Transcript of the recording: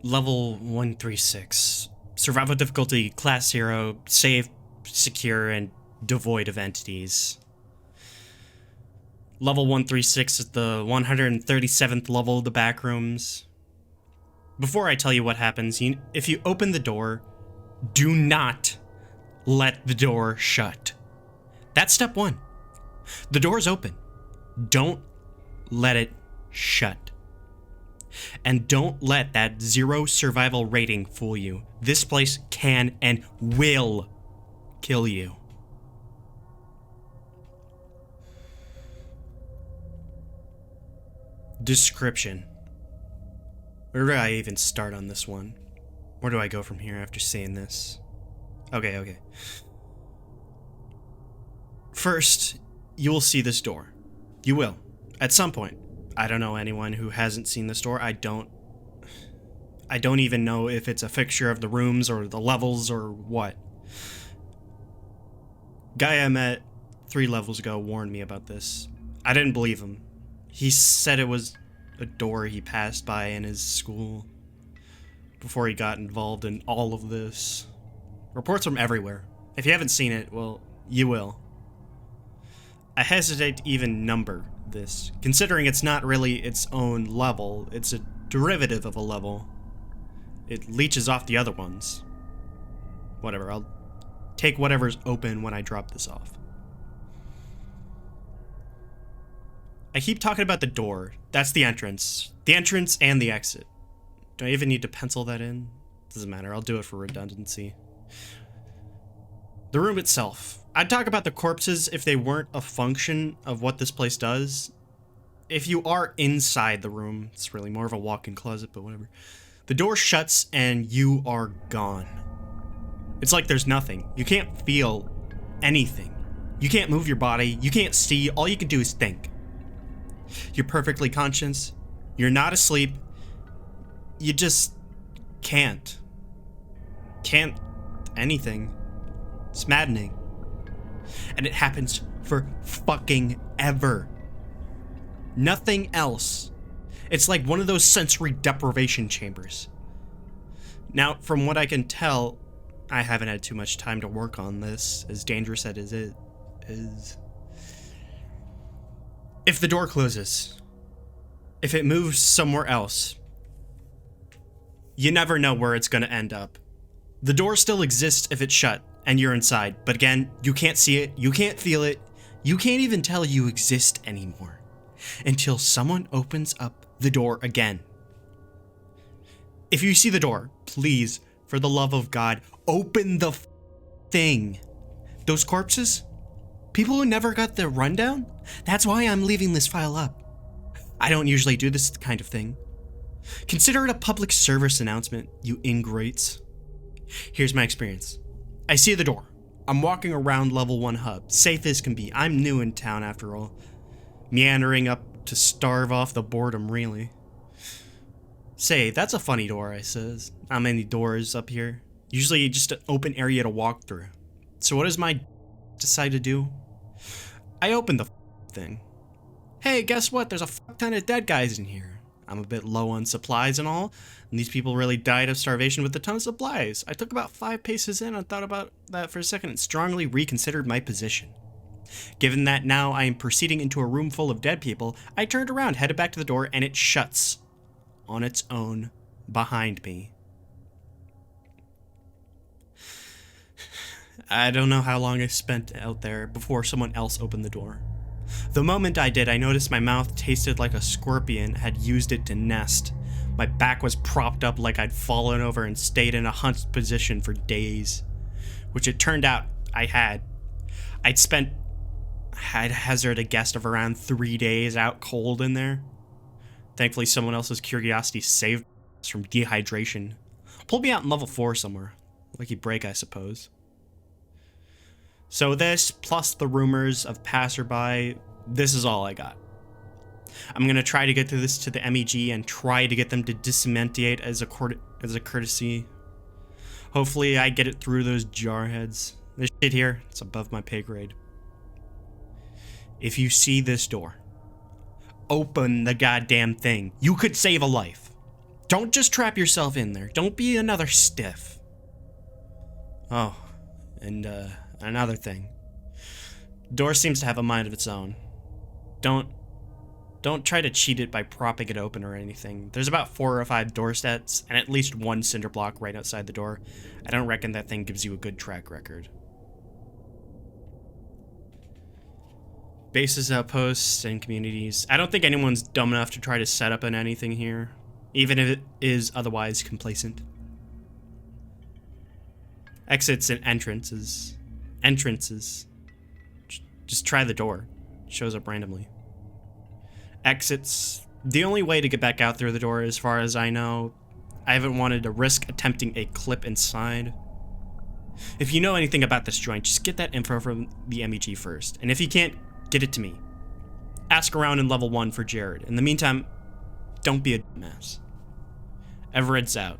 Level 136. Survival difficulty, class 0, safe, secure, and devoid of entities. Level 136 is the 137th level of the Backrooms. Before I tell you what happens, if you open the door, do not let the door shut. That's step 1. The door's open. Don't let it shut. And don't let that 0 survival rating fool you. This place can and will kill you. Description. Where do I even start on this one? Where do I go from here after saying this? Okay. First, you will see this door. You will. At some point. I don't know anyone who hasn't seen this door. I don't even know if it's a fixture of the rooms or the levels or what. Guy I met 3 levels ago warned me about this. I didn't believe him. He said it was a door he passed by in his school before he got involved in all of this. Reports from everywhere. If you haven't seen it, well, you will. I hesitate to even number this, considering it's not really its own level, it's a derivative of a level. It leeches off the other ones. Whatever, I'll take whatever's open when I drop this off. I keep talking about the door. That's the entrance. The entrance and the exit. Do I even need to pencil that in? Doesn't matter, I'll do it for redundancy. The room itself. I'd talk about the corpses if they weren't a function of what this place does. If you are inside the room, it's really more of a walk-in closet, but whatever. The door shuts and you are gone. It's like there's nothing. You can't feel anything. You can't move your body. You can't see. All you can do is think. You're perfectly conscious. You're not asleep. You just can't. Can't anything. It's maddening. And it happens for fucking ever. Nothing else. It's like one of those sensory deprivation chambers. Now, from what I can tell, I haven't had too much time to work on this, as dangerous as it is. If the door closes, if it moves somewhere else, you never know where it's going to end up. The door still exists if it's shut and you're inside, but again, you can't see it, you can't feel it, you can't even tell you exist anymore until someone opens up the door again. If you see the door, please, for the love of God, open the thing. Those corpses? People who never got the rundown? That's why I'm leaving this file up. I don't usually do this kind of thing. Consider it a public service announcement, you ingrates. Here's my experience. I see the door. I'm walking around level 1 hub, safe as can be. I'm new in town after all. Meandering up to starve off the boredom, really. Say, that's a funny door, I says. Not many doors up here. Usually just an open area to walk through. So what does my decide to do? I open the thing. Hey, guess what? There's a fuck ton of dead guys in here. I'm a bit low on supplies and all, and these people really died of starvation with a ton of supplies. I took about 5 paces in and thought about that for a second and strongly reconsidered my position. Given that now I am proceeding into a room full of dead people, I turned around, headed back to the door, and it shuts on its own behind me. I don't know how long I spent out there before someone else opened the door. The moment I did, I noticed my mouth tasted like a scorpion had used it to nest. My back was propped up like I'd fallen over and stayed in a hunched position for days. Which it turned out I had. I'd hazard a guess of around 3 days out cold in there. Thankfully, someone else's curiosity saved us from dehydration. Pulled me out in level 4 somewhere. Lucky break, I suppose. So this, plus the rumors of passerby, this is all I got. I'm going to try to get through this to the MEG and try to get them to dismentiate as a courtesy. Hopefully I get it through those jarheads. This shit here, it's above my pay grade. If you see this door, open the goddamn thing. You could save a life. Don't just trap yourself in there. Don't be another stiff. Oh, and another thing. Door seems to have a mind of its own. Don't try to cheat it by propping it open or anything. There's about 4 or 5 door stats and at least 1 cinder block right outside the door. I don't reckon that thing gives you a good track record. Bases, outposts, and communities. I don't think anyone's dumb enough to try to set up on anything here, even if it is otherwise complacent. Exits and entrances. Just try the door. It shows up randomly. Exits. The only way to get back out through the door, as far as I know. I haven't wanted to risk attempting a clip inside. If you know anything about this joint, just get that info from the MEG first. And if you can't, get it to me. Ask around in level 1 for Jared. In the meantime, don't be a dumbass. Everett's out.